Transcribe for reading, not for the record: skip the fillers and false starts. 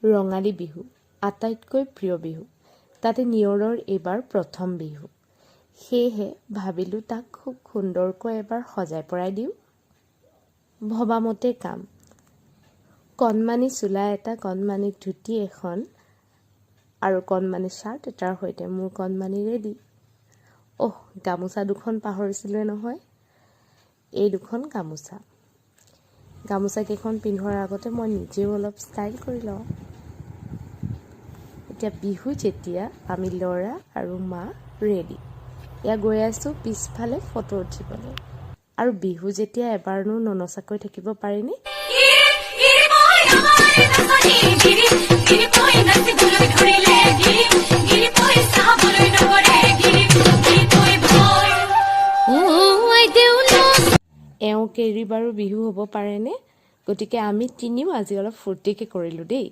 ৰঙালী বিহু আটাইতকৈ প্ৰিয় বিহু। তাতে নিয়ৰৰ এইবাৰ প্ৰথম বিহু। সেয়েহে ভাবিলোঁ তাক খুব সুন্দৰকৈ এবাৰ সজাই পৰাই দিওঁ। ভবামতে কাম। কণমানি চোলা এটা, কণমানি ধুতি এখন আৰু কণমানি শ্বাৰ্ট এটাৰ সৈতে মোৰ কণমানি ৰেডি। গামোচা দুখন পাহৰিছিলোঁৱে নহয়। এই দুখন গামোচা। গামোচাকেইখন পিন্ধোৱাৰ আগতে মই নিজেও অলপ ষ্টাইল কৰি লওঁ। এতিয়া বিহু যেতিয়া আমি ল'ৰা আৰু মা ৰেডি। এয়া গৈ আছোঁ পিছফালে ফটো উঠিবলৈ। আৰু বিহু যেতিয়া এবাৰনো ননচাকৈ থাকিব পাৰিনে? এওঁক এৰি বাৰু বিহু হ'ব পাৰেনে? গতিকে আমি তিনিও আজি অলপ ফূৰ্তিকে কৰিলোঁ দেই।